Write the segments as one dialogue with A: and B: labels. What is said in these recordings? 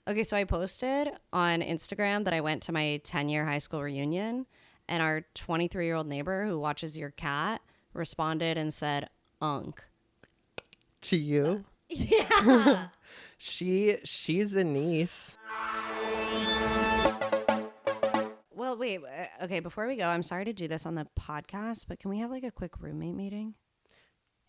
A: Okay, so I posted on Instagram that I went to my 10-year high school reunion, and our 23-year-old neighbor who watches your cat responded and said, "Unk."
B: To you?
A: Yeah.
B: She's a niece.
A: Well, wait. Okay, before we go, I'm sorry to do this on the podcast, but can we have like a quick roommate meeting?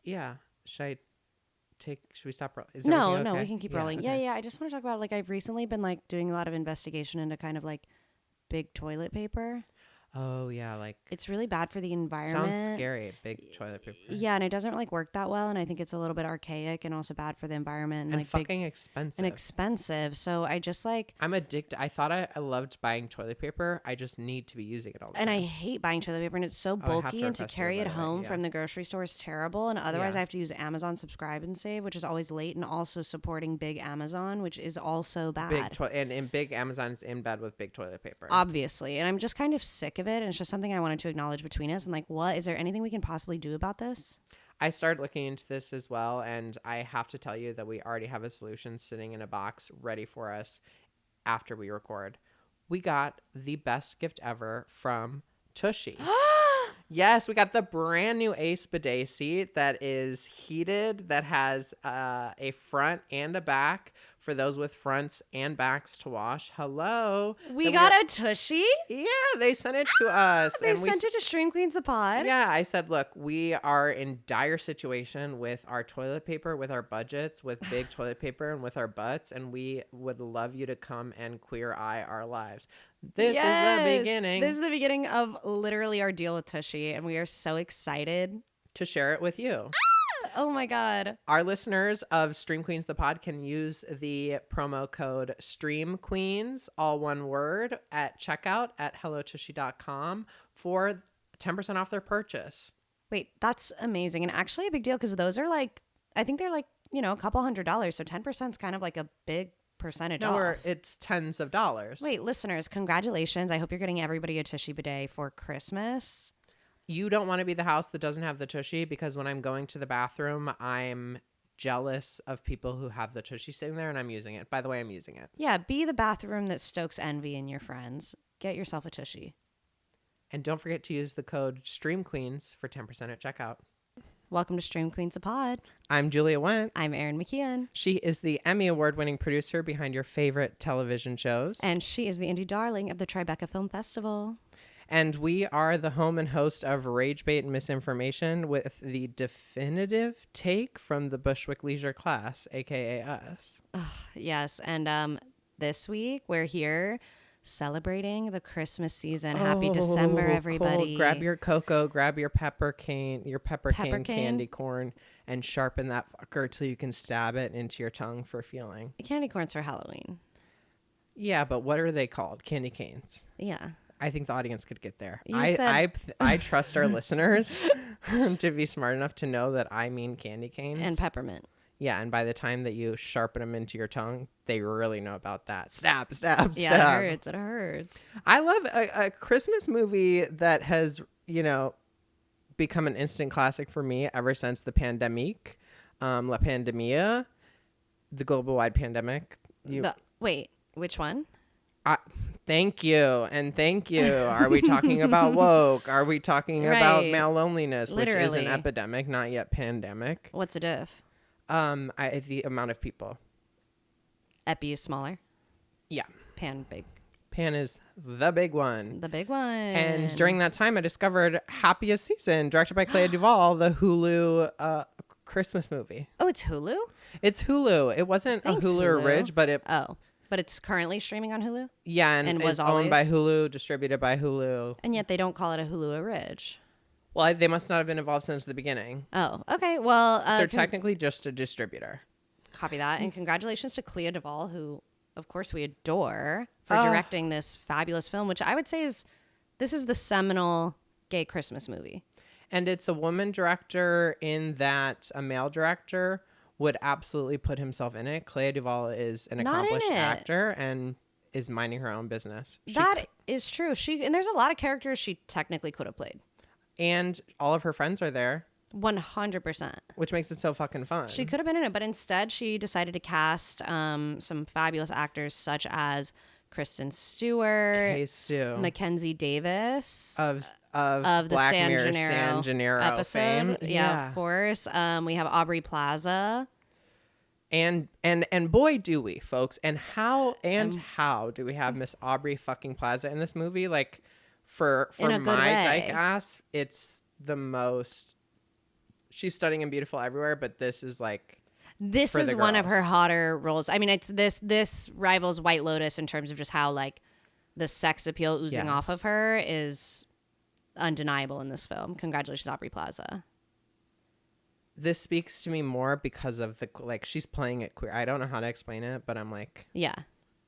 B: Yeah. Should we stop? Is
A: No,
B: everything okay?
A: we can keep
B: Yeah,
A: rolling.
B: okay.
A: Yeah. I just want to talk about like I've recently been like doing a lot of investigation into kind of like big toilet paper.
B: Oh yeah, like
A: It's really bad for the environment.
B: sounds scary. Big toilet paper.
A: Yeah, and it doesn't like work that well, and I think it's a little bit archaic and also bad for the environment
B: And
A: like
B: fucking
A: big
B: expensive.
A: and expensive. So I just like
B: I'm addicted. I thought I loved buying toilet paper. I just need to be using it all the time.
A: and I hate buying toilet paper, and it's so
B: I have
A: bulky,
B: to
A: and to
B: request it,
A: carry
B: by
A: it
B: the way,
A: home
B: yeah.
A: from the grocery store is terrible. And otherwise,
B: Yeah.
A: I have to use Amazon Subscribe and Save, which is always late, and also supporting big Amazon, which is also bad.
B: And big Amazon's in bed with big toilet paper.
A: Obviously, and I'm just kind of sick of it, and it's just something I wanted to acknowledge between us. And like, what is there anything we can possibly do about this?
B: I started looking into this as well, and I have to tell you that we already have a solution sitting in a box ready for us after we record. We got the best gift ever from Tushy. Yes, we got the brand new Ace bidet seat that is heated, that has a front and a back for those with fronts and backs to wash. Hello.
A: We got a Tushy.
B: Yeah, they sent it to us.
A: They
B: and
A: sent it to Stream Queens the Pod.
B: Yeah, I said, look, we are in dire situation with our toilet paper, with our budgets, with big toilet paper, and with our butts, and we would love you to come and queer eye our lives. This is the beginning.
A: This is the beginning of literally our deal with Tushy, and we are so excited
B: to share it with you.
A: Oh my God.
B: Our listeners of Stream Queens the Pod can use the promo code Stream Queens, all one word, at checkout at hellotushy.com for 10% off their purchase.
A: Wait, that's amazing. And actually a big deal because those are like, I think they're like, a couple $100s. So 10% is kind of like a big percentage off.
B: It's tens of dollars.
A: Wait, listeners, congratulations. I hope you're getting everybody a Tushy bidet for Christmas.
B: You don't want to be the house that doesn't have the Tushy, because when I'm going to the bathroom, I'm jealous of people who have the Tushy sitting there, and I'm using it. By the way, I'm using it.
A: Yeah, be the bathroom that stokes envy in your friends. Get yourself a Tushy.
B: And don't forget to use the code STREAMQueens for 10% at checkout.
A: Welcome to Stream Queens the Pod.
B: I'm Julia Wendt.
A: I'm Erin McKeon.
B: She is the Emmy Award-winning producer behind your favorite television shows.
A: And she is the indie darling of the Tribeca Film Festival.
B: And we are the home and host of Rage Bait and Misinformation, with the definitive take from the Bushwick Leisure class, a.k.a. us.
A: Yes, and this week we're here celebrating the Christmas season. Happy December, everybody.
B: Cool. Grab your cocoa, grab your pepper cane candy corn, and sharpen that fucker till you can stab it into your tongue for feeling.
A: Candy corns for Halloween.
B: Yeah, but what are they called? Candy canes.
A: Yeah.
B: I think the audience could get there.
A: I
B: trust our listeners to be smart enough to know that I mean candy canes.
A: And peppermint.
B: Yeah, and by the time that you sharpen them into your tongue, they really know about that. Stab, stab,
A: yeah,
B: stab.
A: It hurts.
B: I love a Christmas movie that has, become an instant classic for me ever since the pandemic, La Pandemia, the global-wide pandemic.
A: Wait, which one?
B: Thank you. And thank you. Are we talking about woke? Are we talking about male loneliness, which is an epidemic, not yet pandemic?
A: What's a diff?
B: The amount of people.
A: Epi is smaller.
B: Yeah.
A: Pan big.
B: Pan is the big one.
A: The big one.
B: And during that time, I discovered Happiest Season, directed by Clea DuVall, the Hulu Christmas movie.
A: Oh, it's Hulu?
B: It's Hulu. It wasn't a Hulu Ridge, but it...
A: Oh. But it's currently streaming on Hulu?
B: Yeah, and was owned by Hulu, distributed by Hulu.
A: And yet they don't call it a Hulu Ridge.
B: Well, they must not have been involved since the beginning.
A: Oh, okay. Well,
B: they're technically just a distributor.
A: Copy that. And congratulations to Clea DuVall, who, of course, we adore, for directing this fabulous film, which I would say this is the seminal gay Christmas movie.
B: And it's a woman director in that a male director would absolutely put himself in it. Clea DuVall is an accomplished actor and is minding her own business.
A: That is true. And there's a lot of characters she technically could have played.
B: And all of her friends are there.
A: 100%.
B: Which makes it so fucking fun.
A: She could have been in it, but instead she decided to cast some fabulous actors such as Kristen Stewart, Mackenzie Davis
B: of
A: the
B: Black
A: San
B: Mirror
A: Gennaro
B: San Gennaro
A: episode.
B: fame.
A: Yeah, of course. We have Aubrey Plaza.
B: And boy do we, folks. And how do we have Miss Aubrey fucking Plaza in this movie? Like for my dyke ass, it's the most. She's stunning and beautiful everywhere, but this is like.
A: This is one of her hotter roles. I mean, it's this rivals White Lotus in terms of just how like the sex appeal oozing off of her is undeniable in this film. Congratulations, Aubrey Plaza.
B: This speaks to me more because of the like she's playing it queer. I don't know how to explain it, but I'm like,
A: yeah,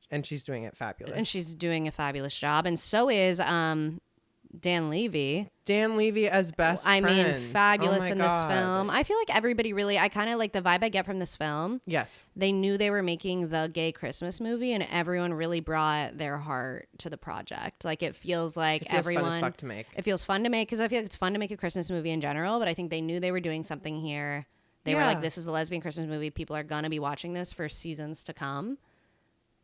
B: and she's doing it fabulous.
A: And she's doing a fabulous job, and so is Dan Levy.
B: Dan Levy as best friend.
A: I mean, fabulous in this film. I feel like everybody really, I kind of like the vibe I get from this film.
B: Yes.
A: They knew they were making the gay Christmas movie, and everyone really brought their heart to the project. Like, it feels like everyone.
B: Fun as fuck to make.
A: It feels fun to make because I feel like it's fun to make a Christmas movie in general, but I think they knew they were doing something here. They were like, this is a lesbian Christmas movie. People are going to be watching this for seasons to come.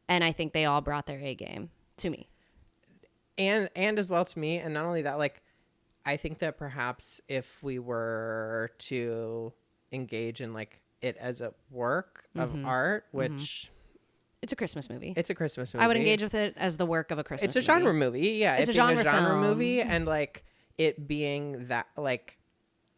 A: And I think they all brought their A game to me.
B: And as well to me. And not only that, like, I think that perhaps if we were to engage in like it as a work of art, which
A: it's a Christmas movie.
B: It's a Christmas movie.
A: I would engage with it as the work of a Christmas movie.
B: It's a genre movie. Yeah.
A: It's a genre
B: movie. And like it being that like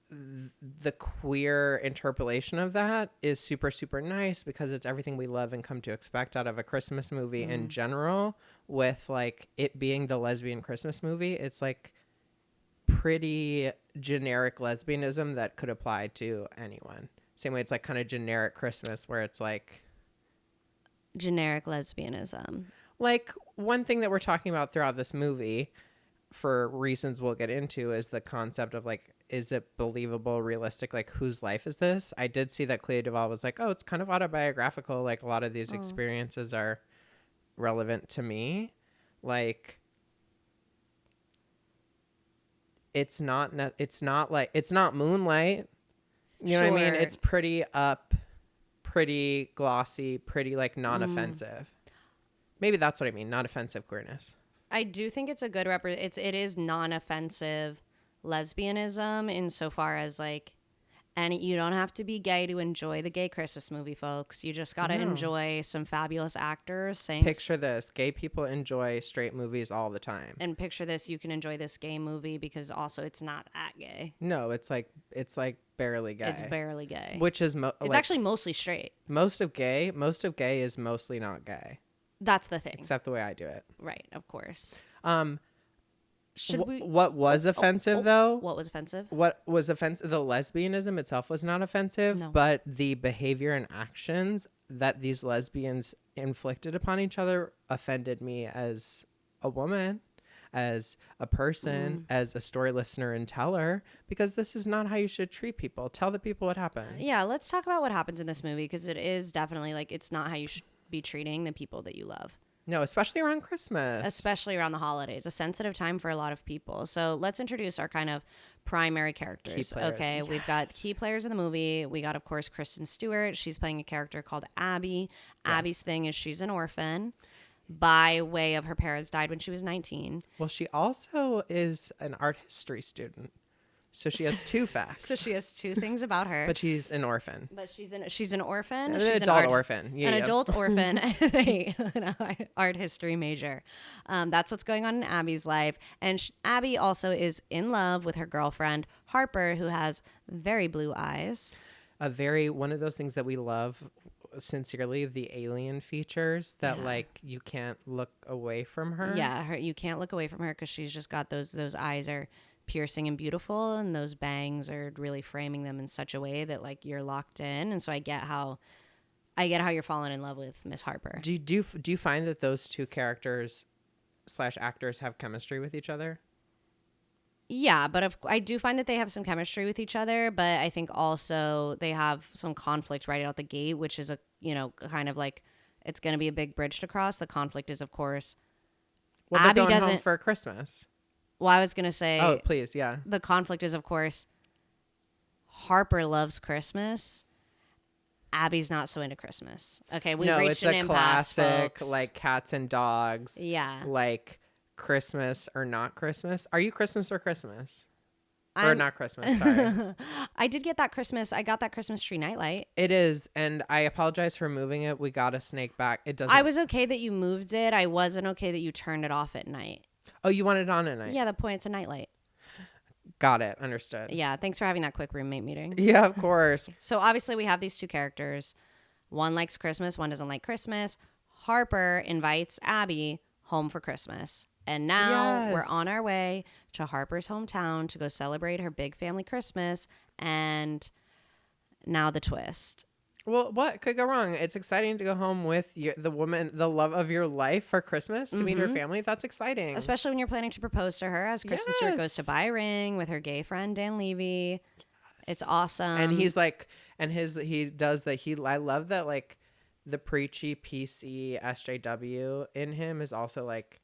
B: the queer interpolation of that is super, super nice because it's everything we love and come to expect out of a Christmas movie in general. With like it being the lesbian Christmas movie, it's like pretty generic lesbianism that could apply to anyone. Same way it's like kind of generic Christmas where it's like
A: generic lesbianism.
B: Like one thing that we're talking about throughout this movie for reasons we'll get into is the concept of like, is it believable, realistic? Like whose life is this? I did see that Clea DuVall was like, oh, it's kind of autobiographical. Like a lot of these experiences are relevant to me. Like it's not Moonlight, you know what I mean? It's pretty up, pretty glossy, pretty like non-offensive. Maybe that's what I mean, not offensive queerness.
A: I do think it's a good it is non-offensive lesbianism insofar as like, and you don't have to be gay to enjoy the gay Christmas movie, folks. You just got to enjoy some fabulous actors saying.
B: Picture this. Gay people enjoy straight movies all the time.
A: And picture this. You can enjoy this gay movie because also it's not that gay.
B: No, it's like barely gay.
A: It's barely gay.
B: Which is
A: it's actually mostly straight.
B: Most of gay is mostly not gay.
A: That's the thing.
B: Except the way I do it.
A: Right, of course.
B: What was offensive though?
A: What was offensive?
B: What was offensive? The lesbianism itself was not offensive, but the behavior and actions that these lesbians inflicted upon each other offended me as a woman, as a person, as a story listener and teller, because this is not how you should treat people. Tell the people what happened.
A: Yeah, let's talk about what happens in this movie because it is definitely like it's not how you should be treating the people that you love.
B: No, especially around Christmas.
A: Especially around the holidays. A sensitive time for a lot of people. So let's introduce our kind of primary characters.
B: Key players.
A: Okay, we've got key players in the movie. We got, of course, Kristen Stewart. She's playing a character called Abby. Yes. Abby's thing is she's an orphan by way of her parents died when she was 19.
B: Well, she also is an art history student. So she has two facts.
A: So she has two things about her.
B: But she's an orphan.
A: But she's an orphan.
B: She's an adult orphan. Yeah,
A: an adult orphan and an art history major. That's what's going on in Abby's life. And Abby also is in love with her girlfriend, Harper, who has very blue eyes.
B: One of those things that we love sincerely, the alien features that like you can't look away from her.
A: Yeah, you can't look away from her because she's just got those eyes are piercing and beautiful, and those bangs are really framing them in such a way that like you're locked in. And so I get how you're falling in love with Miss Harper.
B: Do you find that those two characters / actors have chemistry with each other?
A: Yeah, but I do find that they have some chemistry with each other, but I think also they have some conflict right out the gate, which is kind of like it's going to be a big bridge to cross. The conflict is, of course,
B: Abby doesn't home for Christmas.
A: Well, I was going to say...
B: Oh, please, yeah.
A: The conflict is, of course, Harper loves Christmas. Abby's not so into Christmas. Okay, we've
B: No,
A: reached
B: it's
A: an
B: a
A: impasse,
B: classic,
A: folks.
B: like cats and dogs.
A: Yeah.
B: Like Christmas or not Christmas. Are you Christmas or Christmas? Or not Christmas, sorry.
A: I did get that Christmas. I got that Christmas tree nightlight.
B: It is, and I apologize for moving it. We got a snake back. It doesn't.
A: I was okay that you moved it. I wasn't okay that you turned it off at night.
B: Oh, you want it on at night?
A: Yeah, the point, it's a nightlight.
B: Got it. Understood.
A: Yeah, thanks for having that quick roommate meeting.
B: Yeah, of course.
A: So obviously we have these two characters. One likes Christmas, one doesn't like Christmas. Harper invites Abby home for Christmas. And now we're on our way to Harper's hometown to go celebrate her big family Christmas. And now the twist.
B: Well, what could go wrong? It's exciting to go home with the woman, the love of your life for Christmas, to meet her family. That's exciting.
A: Especially when you're planning to propose to her as Kristen Stewart goes to buy a ring with her gay friend Dan Levy. Yes. It's awesome.
B: And he's like, and he does that. I love that, like, the preachy PC SJW in him is also like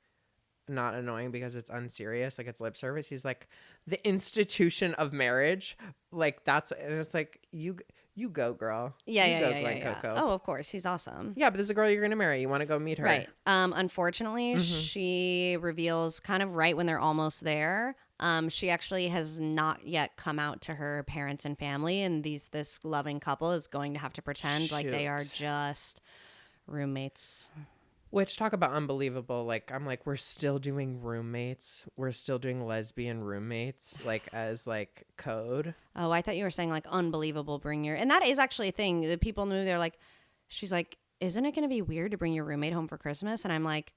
B: not annoying because it's unserious, like it's lip service. He's like, the institution of marriage, like that's, and it's like, you go, girl.
A: Yeah. Oh, of course, he's awesome.
B: Yeah, but this is a girl you're gonna marry. You want to go meet her,
A: right? Unfortunately, she reveals kind of right when they're almost there. She actually has not yet come out to her parents and family, and this loving couple is going to have to pretend like they are just roommates.
B: Which, talk about unbelievable. Like, I'm like, we're still doing roommates. We're still doing lesbian roommates, like, as, like, code.
A: Oh, I thought you were saying, like, unbelievable, and that is actually a thing. The people knew, they're like, she's like, isn't it going to be weird to bring your roommate home for Christmas? And I'm like,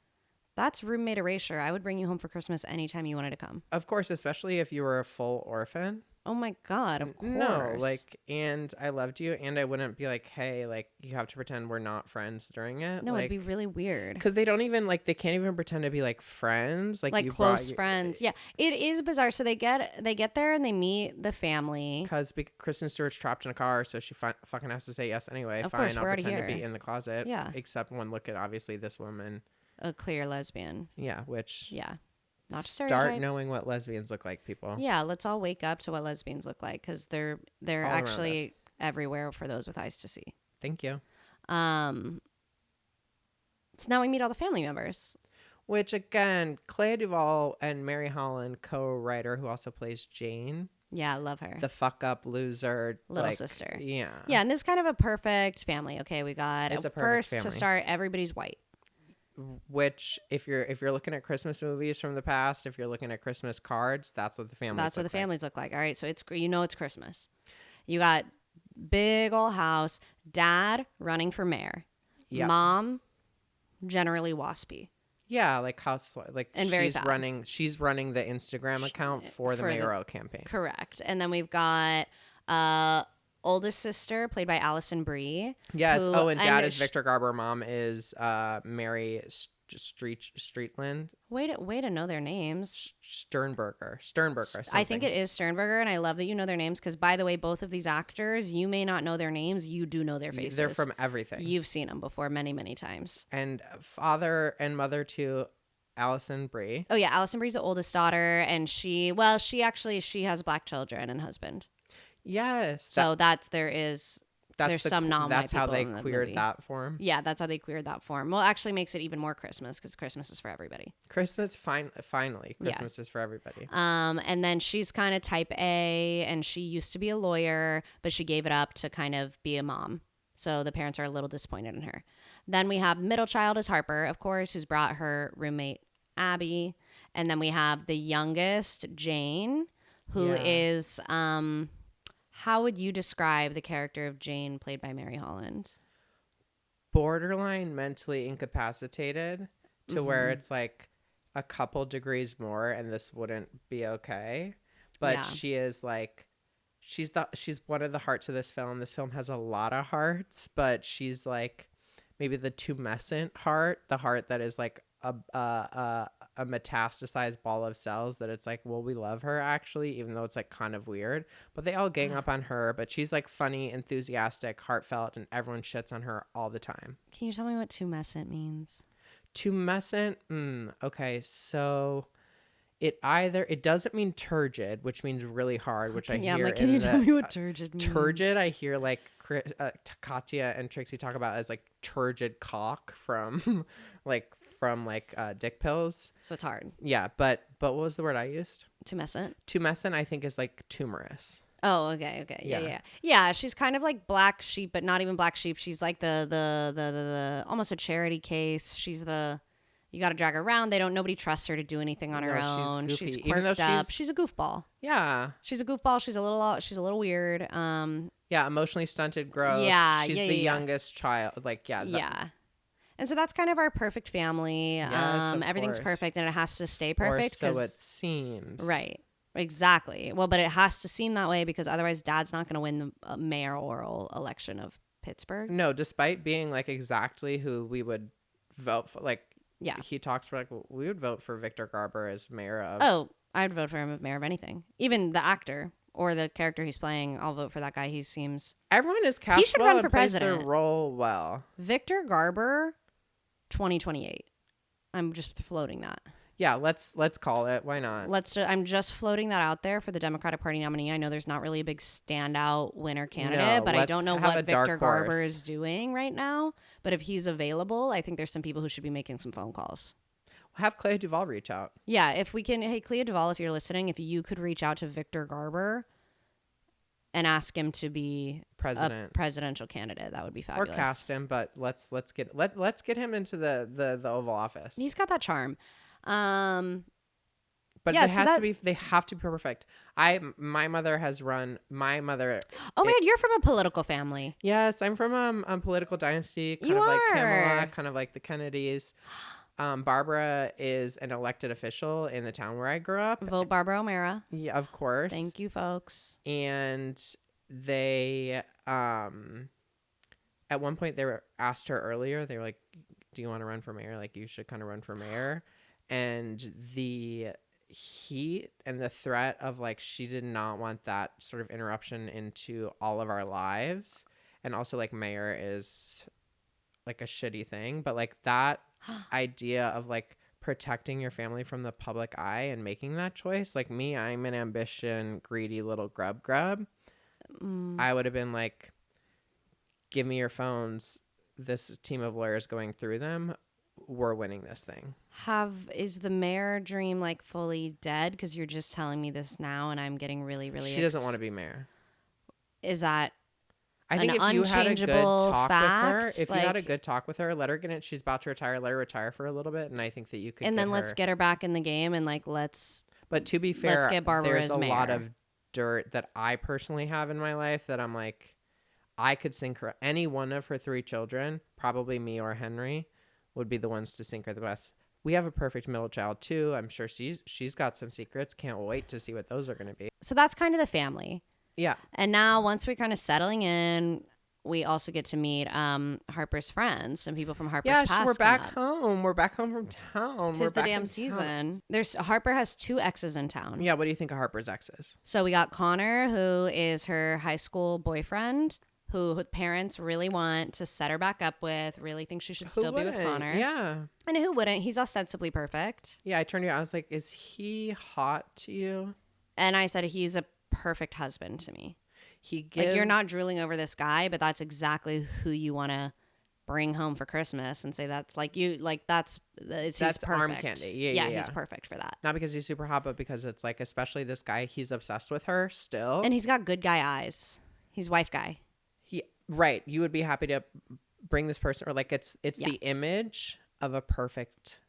A: that's roommate erasure. I would bring you home for Christmas anytime you wanted to come.
B: Of course, especially if you were a full orphan.
A: Oh my God, of course.
B: No, like, and I loved you, and I wouldn't be like, hey, like, you have to pretend we're not friends during it.
A: No,
B: like,
A: it'd be really weird.
B: Because they don't even, like, they can't even pretend to be, like, friends. Like you
A: close friends. Yeah, it is bizarre. So they get there and they meet the family.
B: Because Kristen Stewart's trapped in a car, so she fucking has to say yes anyway.
A: Of
B: Fine,
A: course,
B: I'll
A: we're already
B: pretend to
A: here.
B: be in the closet.
A: Yeah.
B: Except one look at, obviously, this woman.
A: A clear lesbian.
B: Yeah, which...
A: Yeah. Not
B: start knowing what lesbians look like, people.
A: Yeah, let's all wake up to what lesbians look like, because they're all actually everywhere for those with eyes to see.
B: Thank you.
A: So now we meet all the family members.
B: Which, again, Clea DuVall and Mary Holland, co-writer, who also plays Jane.
A: Yeah, I love her.
B: The fuck up loser.
A: Little sister.
B: Yeah.
A: Yeah, and this is kind of a perfect family. Okay, we got
B: it's a
A: first
B: family.
A: To start, everybody's white.
B: Which, if you're looking at Christmas movies from the past, if you're looking at Christmas cards, that's what the families
A: look like. All right, so it's Christmas. You got big old house, dad running for mayor, mom generally waspy.
B: Yeah, like house, like,
A: and
B: she's running the Instagram account for the mayoral campaign.
A: Correct, and then we've got oldest sister played by Allison Brie.
B: Yes. And dad is Victor Garber. Mom is Mary Streetland.
A: Way to know their names.
B: Sternberger.
A: I think it is Sternberger, and I love that you know their names because, by the way, both of these actors, you may not know their names, you do know their faces.
B: They're from everything.
A: You've seen them before many, many times.
B: And father and mother to Allison Brie.
A: Oh yeah, Allison Brie's the oldest daughter, and she has black children and husband.
B: Yes.
A: So there's some non-white
B: That's how they
A: queered
B: queered that form.
A: Yeah, that's how they queered that form. Well, actually makes it even more Christmas because Christmas is for everybody.
B: Finally, Christmas is for everybody.
A: And then she's kind of type A, and she used to be a lawyer, but she gave it up to kind of be a mom. So the parents are a little disappointed in her. Then we have middle child is Harper, of course, who's brought her roommate Abby. And then we have the youngest, Jane, who is... how would you describe the character of Jane played by Mary Holland?
B: Borderline mentally incapacitated to where it's like a couple degrees more and this wouldn't be okay. But she is like, she's one of the hearts of this film. This film has a lot of hearts, but she's like maybe the tumescent heart, the heart that is like a metastasized ball of cells that it's like, well, we love her actually, even though it's like kind of weird, but they all gang up on her, but she's like funny, enthusiastic, heartfelt, and everyone shits on her all the time.
A: Can you tell me what tumescent means?
B: Tumescent? Okay, so It doesn't mean turgid, which means really hard, which I
A: Yeah, I'm
B: hear
A: like, can you tell me what turgid means?
B: Turgid, I hear like Katya and Trixie talk about as like turgid cock from dick pills.
A: So it's hard.
B: Yeah, but what was the word I used?
A: Tumescent.
B: Tumescent, I think, is like tumorous.
A: Oh, okay. Yeah, she's kind of like black sheep, but not even black sheep. She's like the almost a charity case. She's you got to drag her around. Nobody trusts her to do anything on her own.
B: She's goofy.
A: She's
B: Even though
A: quirked up. She's a goofball.
B: Yeah.
A: She's a goofball. She's a little weird.
B: Yeah, emotionally stunted growth.
A: Yeah.
B: She's the youngest child. Like, yeah.
A: Yeah. And so that's kind of our perfect family.
B: Yes, of
A: everything's
B: course.
A: perfect and it has to stay perfect.
B: Or so it seems.
A: Right. Exactly. Well, but it has to seem that way because otherwise Dad's not going to win the mayoral election of Pittsburgh.
B: No, despite being like exactly who we would vote for. Like,
A: yeah,
B: he talks for like, we would vote for Victor Garber as mayor of.
A: Oh, I'd vote for him as mayor of anything. Even the actor or the character he's playing, I'll vote for that guy. He seems.
B: Everyone is cast.
A: He should
B: well
A: run
B: and
A: for
B: plays
A: president.
B: their role well.
A: Victor Garber, 2028. I'm just floating that.
B: Yeah, let's call it. Why not?
A: I'm just floating that out there for the Democratic Party nominee. I know there's not really a big standout winner candidate, but I don't know what Victor Garber is doing right now. But if he's available, I think there's some people who should be making some phone calls.
B: Have Clea DuVall reach out.
A: Yeah, if we can. Hey, Clea DuVall, if you're listening, if you could reach out to Victor Garber and ask him to be a presidential candidate, that would be fabulous.
B: Or cast him, but let's get him into the Oval Office.
A: He's got that charm.
B: But yeah, they have to be perfect. My mother.
A: Oh man, you're from a political family.
B: Yes, I'm from a political dynasty, kind
A: of
B: like Kamala, kind of like the Kennedys. Barbara is an elected official in the town where I grew up.
A: Vote Barbara O'Mara.
B: Yeah, of course.
A: Thank you, folks.
B: And they at one point they asked her earlier, they were like, do you want to run for mayor? Like, you should kind of run for mayor. And the heat and the threat of like, she did not want that sort of interruption into all of our lives. And also like, mayor is like a shitty thing, but like that idea of like protecting your family from the public eye and making that choice. Like me, I'm an ambition, greedy little grub. I would have been like, give me your phones. This team of lawyers going through them. We're winning this thing. Is
A: the mayor dream like fully dead? Because you're just telling me this now and I'm getting really, really...
B: She doesn't want to be mayor.
A: Is that
B: I think if you had a good talk
A: fact?
B: with her, you had a good talk with her, let her get it. She's about to retire. Let her retire for a little bit. And I think that you could
A: And then let's get her back in the game and like,
B: But to be fair,
A: let's get Barbara
B: there's
A: as
B: a
A: mayor.
B: lot of dirt that I personally have in my life that I'm like, I could sink her. Any one of her 3 children, probably me or Henry, would be the ones to sink her the best. We have a perfect middle child too. I'm sure she's got some secrets. Can't wait to see what those are going to be.
A: So that's kind of the family.
B: Yeah.
A: And now once we're kind of settling in, we also get to meet Harper's friends, some people from Harper's past.
B: Yeah, we're back home. We're back home from town.
A: Tis the damn season. Harper has 2 exes in town.
B: Yeah, what do you think of Harper's exes?
A: So we got Connor, who is her high school boyfriend, who parents really want to set her back up with, really think she should still be with Connor.
B: Yeah.
A: And who wouldn't? He's ostensibly perfect.
B: Yeah, I turned to you. I was like, is he hot to you?
A: And I said, he's a perfect husband to me. Like, you're not drooling over this guy, but that's exactly who you want to bring home for Christmas and say that's like you, like he's perfect.
B: Arm candy. Yeah,
A: he's perfect for that.
B: Not because he's super hot, but because it's like, especially this guy, he's obsessed with her still.
A: And he's got good guy eyes. He's wife guy.
B: Right. You would be happy to bring this person, or like it's the image of a perfect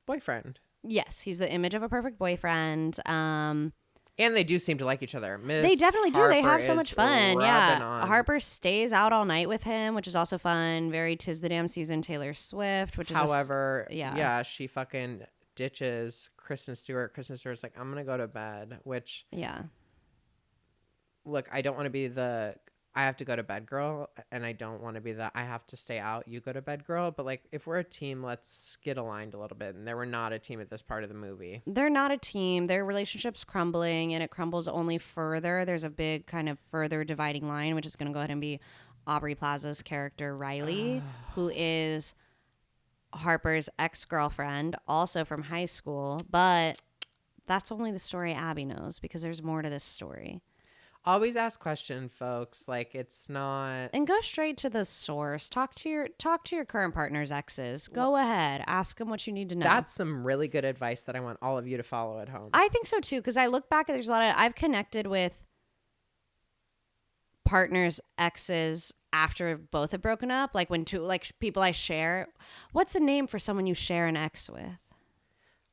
B: boyfriend.
A: Yes, he's the image of a perfect boyfriend.
B: And they do seem to like each other.
A: They definitely do. They have so much fun. Yeah.
B: On.
A: Harper stays out all night with him, which is also fun. Very 'tis the damn season Taylor Swift, which is
B: she fucking ditches Kristen Stewart. Kristen Stewart's like, I'm going to go to bed, which look, I don't want to be I have to go to bed girl, and I don't want to be I have to stay out, you go to bed girl. But like, if we're a team, let's get aligned a little bit. And they were not a team at this part of the movie.
A: They're not a team. Their relationship's crumbling, and it crumbles only further. There's a big kind of further dividing line, which is going to go ahead and be Aubrey Plaza's character, Riley, who is Harper's ex-girlfriend, also from high school, but That's only the story Abby knows because there's more to this story.
B: Always ask questions, folks. Like, it's not.
A: And go straight to the source. Talk to your current partner's exes. Go ahead. Ask them what you need to know.
B: That's some really good advice that I want all of you to follow at home.
A: I think so too, because I look back and there's a lot of. I've connected with partners' exes after both have broken up. Like when people I share. What's a name for someone you share an ex with?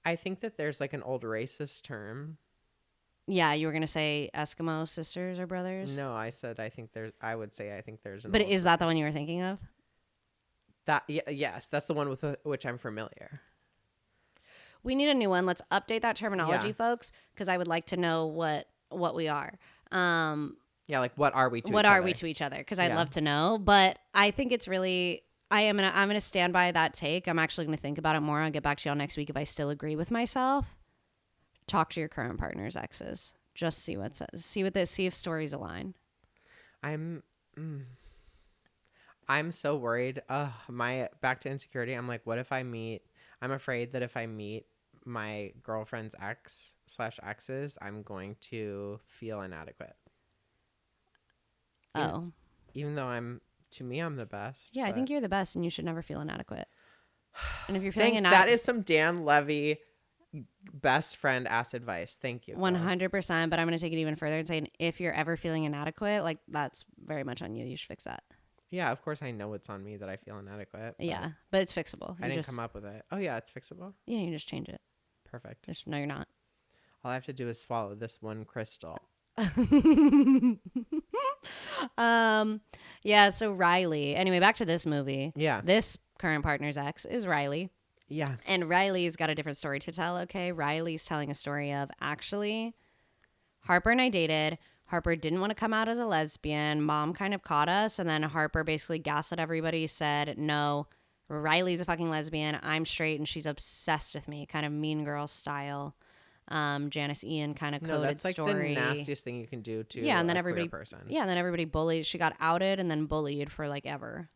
B: I think that there's like an old racist term.
A: Yeah, you were gonna say Eskimo sisters or brothers.
B: No, I said I think there's. I would say I think there's.
A: But is that the one you were thinking of?
B: Yes, that's the one with which I'm familiar.
A: We need a new one. Let's update that terminology, folks, because I would like to know what we are.
B: Yeah, like what are we to?
A: What are we to each other? Because I'd love to know. But I think it's really. I'm gonna stand by that take. I'm actually gonna think about it more. I'll get back to y'all next week if I still agree with myself. Talk to your current partner's exes. Just see see if stories align.
B: I'm so worried. My back to insecurity. I'm like, what if I'm afraid that if I meet my girlfriend's ex/exes, I'm going to feel inadequate. Even though I'm the best.
A: Yeah, I think you're the best and you should never feel inadequate. And if you're feeling
B: inadequate. That is some Dan Levy best friend ass advice. Thank you.
A: 100%. But I'm going to take it even further and say, if you're ever feeling inadequate, like that's very much on you. You should fix that.
B: Yeah, of course I know it's on me that I feel inadequate.
A: Yeah, but it's fixable.
B: I didn't come up with it. Oh yeah, it's fixable.
A: Yeah, you just change it.
B: Perfect.
A: No, you're not.
B: All I have to do is swallow this one crystal.
A: Yeah, so Riley. Anyway, back to this movie.
B: Yeah.
A: This current partner's ex is Riley.
B: Yeah.
A: And Riley's got a different story to tell, okay? Riley's telling a story of, actually, Harper and I dated. Harper didn't want to come out as a lesbian. Mom kind of caught us, and then Harper basically gaslit everybody, said, no, Riley's a fucking lesbian. I'm straight, and she's obsessed with me, kind of Mean Girl style. Janice Ian kind of coded
B: that's like
A: story.
B: The nastiest thing you can do to
A: and then
B: a
A: everybody,
B: queer person.
A: Yeah, and then everybody bullied. She got outed and then bullied for like ever.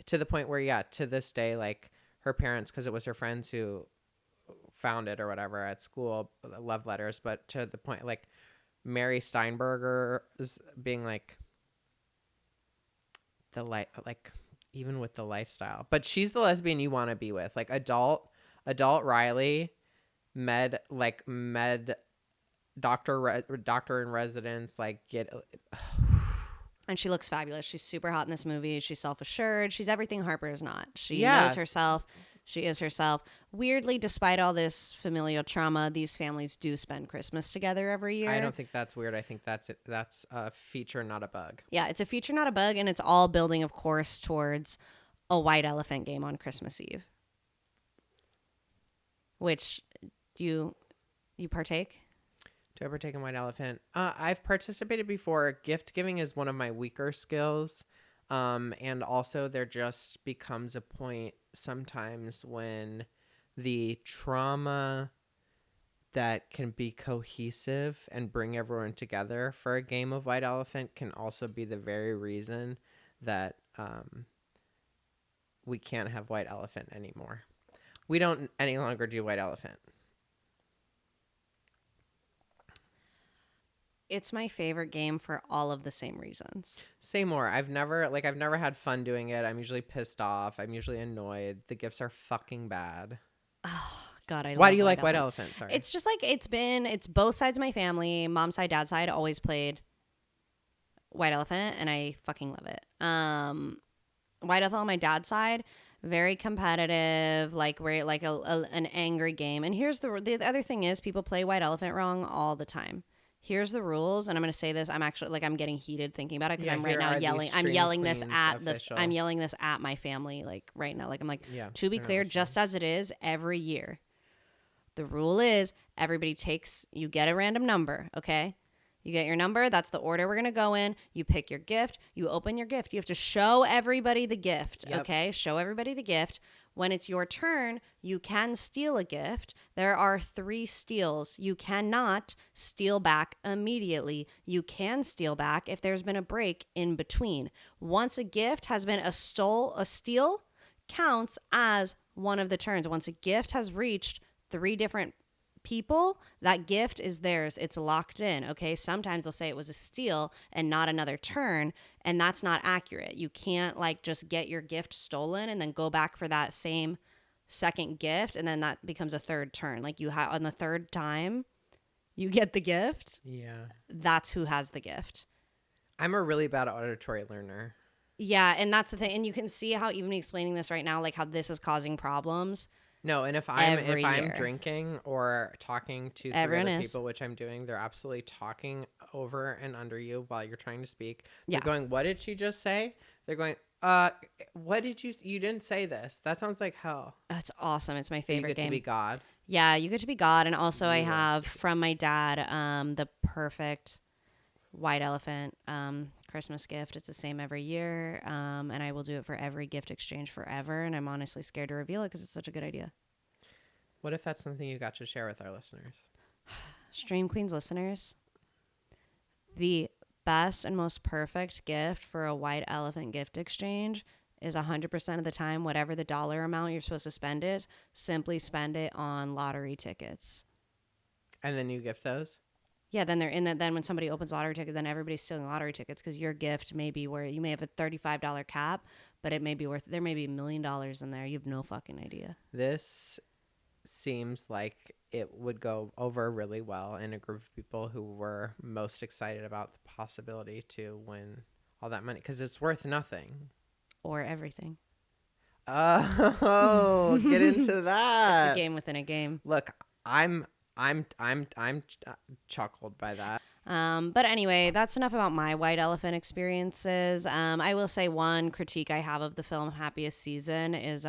B: To the point where, to this day, like her parents, because it was her friends who found it or whatever at school, love letters, but to the point, like Mary Steinberger is being like even with the lifestyle, but she's the lesbian you want to be with, like adult Riley. Med doctor in residence, like get.
A: And she looks fabulous. She's super hot in this movie. She's self-assured. She's everything Harper is not. She knows herself. She is herself. Weirdly, despite all this familial trauma, these families do spend Christmas together every year.
B: I don't think that's weird. I think that's it. That's a feature, not a bug.
A: Yeah, it's a feature, not a bug, and it's all building, of course, towards a white elephant game on Christmas Eve. Which you partake?
B: Do I partake in white elephant? I've participated before. Gift giving is one of my weaker skills. And also there just becomes a point sometimes when the trauma that can be cohesive and bring everyone together for a game of white elephant can also be the very reason that we can't have white elephant anymore. We don't any longer do white elephant.
A: It's my favorite game for all of the same reasons.
B: Say more. I've never had fun doing it. I'm usually pissed off. I'm usually annoyed. The gifts are fucking bad.
A: Oh, God, I love
B: Why do you like white elephant? Sorry.
A: It's just like it's both sides of my family. Mom's side, dad's side always played white elephant, and I fucking love it. White elephant on my dad's side, very competitive, like we're like an angry game. And here's the other thing is people play white elephant wrong all the time. Here's the rules, and I'm going to say this. I'm actually I'm getting heated thinking about it because I'm right now yelling. I'm yelling this at my family like right now. Like I'm like, to be clear, just as it is every year. The rule is you get a random number, okay? You get your number. That's the order we're going to go in. You pick your gift. You open your gift. You have to show everybody the gift, okay? Show everybody the gift. When it's your turn, you can steal a gift. There are 3 steals. You cannot steal back immediately. You can steal back if there's been a break in between. Once a gift has been a steal counts as one of the turns. Once a gift has reached 3 different people, that gift is theirs. It's locked in. Okay. Sometimes they'll say it was a steal and not another turn. And that's not accurate. You can't like just get your gift stolen and then go back for that same second gift. And then that becomes a third turn. Like you have on the third time you get the gift.
B: Yeah.
A: That's who has the gift.
B: I'm a really bad auditory learner.
A: Yeah. And that's the thing. And you can see how even explaining this right now, like how this is causing problems.
B: No, and if I'm
A: year.
B: drinking or talking to three other people, which I'm doing, they're absolutely talking over and under you while you're trying to speak. They're going, "What did she just say?" They're going, what did you didn't say this. That sounds like hell."
A: That's awesome. It's my favorite game.
B: You get to be God.
A: Yeah, you get to be God. And also I have from my dad the perfect white elephant Christmas gift. It's the same every year. And I will do it for every gift exchange forever. And I'm honestly scared to reveal it because it's such a good idea.
B: What if that's something you got to share with our listeners?
A: Stream Queens listeners, the best and most perfect gift for a white elephant gift exchange is 100% of the time, whatever the dollar amount you're supposed to spend is, simply spend it on lottery tickets.
B: And then you gift those?
A: Yeah, then they're in that. Then when somebody opens lottery tickets, then everybody's stealing lottery tickets because your gift may be where you may have a $35 cap, but it may be worth, there may be $1 million in there. You have no fucking idea.
B: This seems like it would go over really well in a group of people who were most excited about the possibility to win all that money because it's worth nothing.
A: Or everything.
B: Oh, get into that.
A: It's a game within a game.
B: Look, I'm chuckled by that.
A: But anyway, that's enough about my white elephant experiences. I will say one critique I have of the film Happiest Season is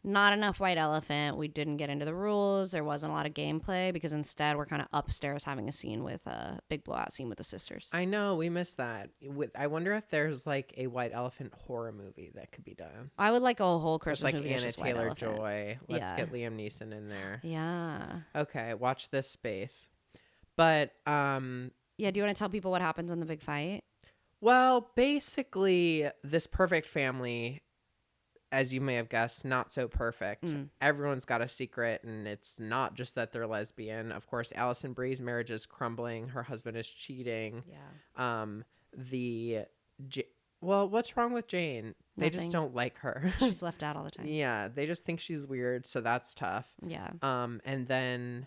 A: not enough white elephant. We didn't get into the rules. There wasn't a lot of gameplay because instead we're kind of upstairs having a scene with a big blowout scene with the sisters.
B: I know, we missed that. I wonder if there's like a white elephant horror movie that could be done.
A: I would like a whole Christmas
B: with, like,
A: movie.
B: Anna Taylor-Joy. Let's get Liam Neeson in there.
A: Yeah.
B: Okay, watch this space. But
A: yeah, do you want to tell people what happens in the big fight?
B: Well, basically, this perfect family, as you may have guessed, not so perfect. Everyone's got a secret, and it's not just that they're lesbian. Of course, Alison Brie's marriage is crumbling. Her husband is cheating.
A: Yeah.
B: Well, what's wrong with Jane? They
A: Nothing.
B: just don't like her.
A: She's left out all the time.
B: Yeah, they just think she's weird, so that's tough.
A: Yeah.
B: And then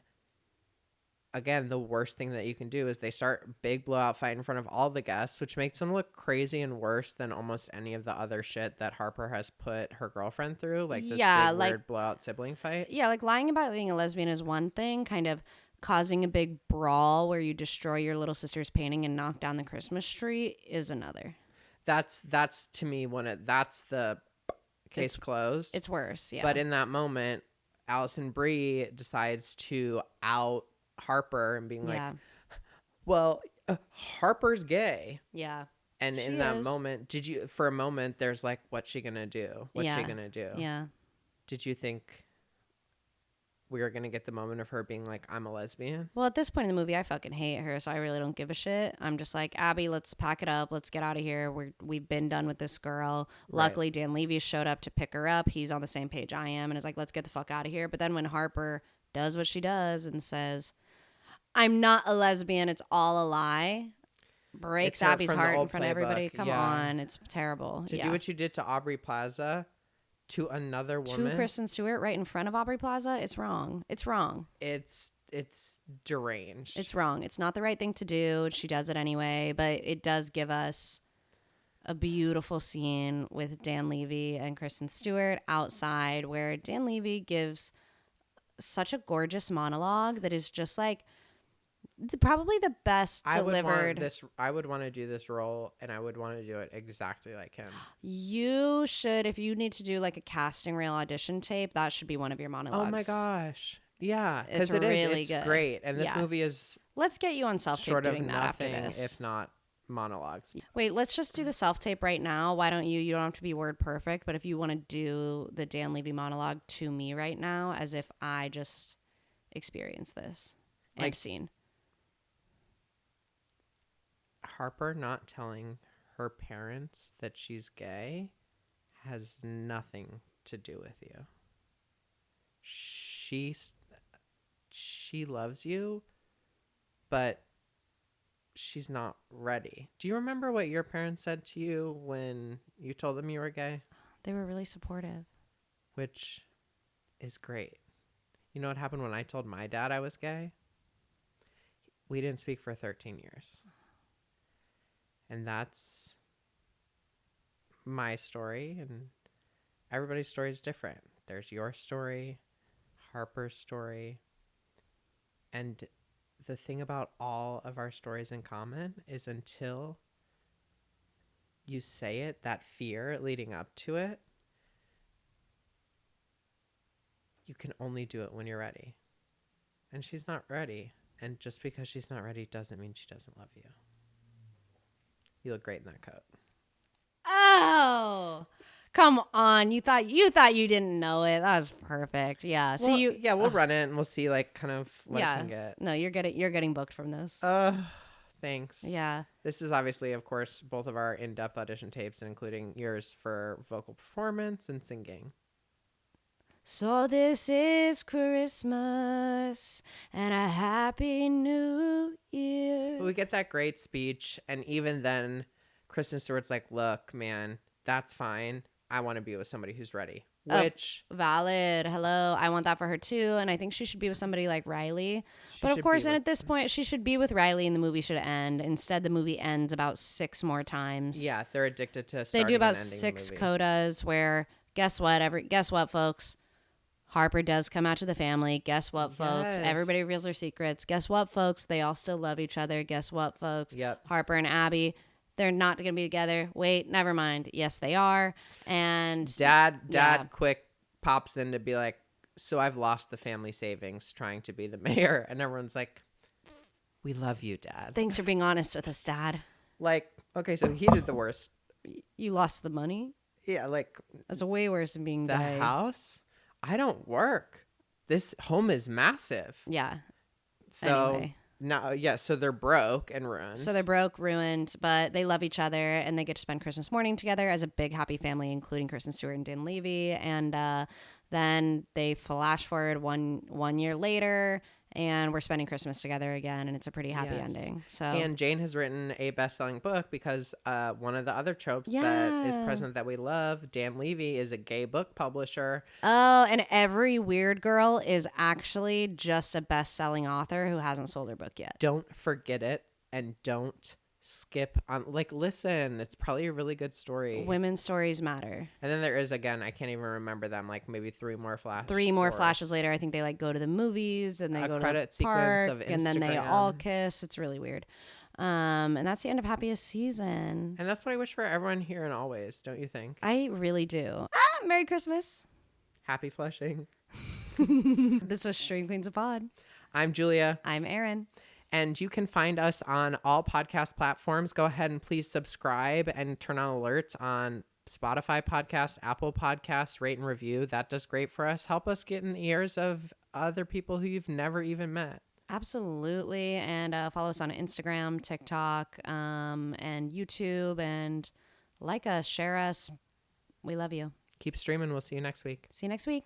B: again, the worst thing that you can do is they start big blowout fight in front of all the guests, which makes them look crazy and worse than almost any of the other shit that Harper has put her girlfriend through, like this big weird blowout sibling fight.
A: Yeah, like lying about being a lesbian is one thing, kind of causing a big brawl where you destroy your little sister's painting and knock down the Christmas tree is another.
B: That's to me that's the case closed.
A: It's worse, yeah.
B: But in that moment, Alison Brie decides to out Harper and being like, well, Harper's gay.
A: Yeah.
B: And in that moment, for a moment, there's like, what's she gonna do? What's she gonna do?
A: Yeah.
B: Did you think we were gonna get the moment of her being like, I'm a lesbian?
A: Well, at this point in the movie, I fucking hate her, so I really don't give a shit. I'm just like, Abby, let's pack it up. Let's get out of here. We've been done with this girl. Right. Luckily, Dan Levy showed up to pick her up. He's on the same page I am and is like, let's get the fuck out of here. But then when Harper does what she does and says, I'm not a lesbian, it's all a lie, breaks Abby's heart in front of everybody. Come on, it's terrible.
B: To do what you did to Aubrey Plaza to another woman, to
A: Kristen Stewart right in front of Aubrey Plaza, it's wrong. It's wrong.
B: It's deranged.
A: It's wrong. It's not the right thing to do. She does it anyway, but it does give us a beautiful scene with Dan Levy and Kristen Stewart outside where Dan Levy gives such a gorgeous monologue that is just like probably the best delivered.
B: I would want to do this role, and I would want to do it exactly like him.
A: You should, if you need to do like a casting reel audition tape, that should be one of your monologues.
B: Oh my gosh. Yeah,
A: because it's
B: good. Great. And this movie is
A: let's get you on self-tape doing that
B: nothing,
A: after this.
B: if not monologues.
A: Wait, let's just do the self-tape right now. Why don't you don't have to be word perfect, but if you want to do the Dan Levy monologue to me right now as if I just experienced this and seen.
B: Harper not telling her parents that she's gay has nothing to do with you. She she loves you, but she's not ready. Do you remember what your parents said to you when you told them you were gay?
A: They were really supportive.
B: Which is great. You know what happened when I told my dad I was gay? We didn't speak for 13 years. And that's my story, and everybody's story is different. There's your story, Harper's story, and the thing about all of our stories in common is until you say it, that fear leading up to it, you can only do it when you're ready. And she's not ready. And just because she's not ready doesn't mean she doesn't love you. You look great in that coat.
A: Oh, come on. You thought you didn't know it. That was perfect. Yeah. So
B: well, we'll run it and we'll see like kind of what it can get.
A: No, you're getting booked from this.
B: Thanks.
A: Yeah.
B: This is obviously, of course, both of our in-depth audition tapes, including yours for vocal performance and singing.
A: So this is Christmas and a happy new year.
B: But we get that great speech, and even then, Kristen Stewart's like, look, man, that's fine. I want to be with somebody who's ready. Which...
A: valid. Hello. I want that for her too, and I think she should be with somebody like Riley. But of course, and at this point, she should be with Riley and the movie should end. Instead, the movie ends about 6 more times.
B: Yeah, they're addicted to
A: starting. They do about 6 codas where, guess what, folks? Harper does come out to the family. Guess what, folks? Yes. Everybody reveals their secrets. Guess what, folks? They all still love each other. Guess what, folks?
B: Yep.
A: Harper and Abby, they're not going to be together. Wait, never mind. Yes, they are. And
B: Dad quick pops in to be like, so I've lost the family savings trying to be the mayor. And everyone's like, we love you, Dad.
A: Thanks for being honest with us, Dad.
B: Like, okay, so he did the worst.
A: You lost the money?
B: Yeah, like.
A: That's way worse than being
B: the
A: gay.
B: House? I don't work. This home is massive.
A: Yeah.
B: So
A: anyway.
B: No, yeah. So they're broke and ruined.
A: So they're broke, ruined, but they love each other and they get to spend Christmas morning together as a big happy family, including Kristen Stewart and Dan Levy. And then they flash forward one year later, and we're spending Christmas together again, and it's a pretty happy ending. So
B: and Jane has written a best-selling book because one of the other tropes that is present that we love, Dan Levy is a gay book publisher.
A: Oh, and every weird girl is actually just a best-selling author who hasn't sold her book yet.
B: Don't forget it, and don't skip on. Like, listen, it's probably a really good story.
A: Women's stories matter.
B: And then there is, again, I can't even remember them, like maybe 3 more flashes.
A: 3 more flashes later, I think they like go to the movies and they go to the park
B: of Instagram.
A: And then they all kiss. It's really weird. And that's the end of Happiest season.
B: And that's what I wish for everyone here and always, don't you think?
A: I really do. Merry Christmas.
B: Happy Flushing.
A: This was Stream Queens of Pod.
B: I'm Julia.
A: I'm Erin.
B: And you can find us on all podcast platforms. Go ahead and please subscribe and turn on alerts on Spotify podcasts, Apple podcasts, rate and review. That does great for us. Help us get in the ears of other people who you've never even met.
A: Absolutely. And follow us on Instagram, TikTok, and YouTube. And like us, share us. We love you.
B: Keep streaming. We'll see you next week.
A: See you next week.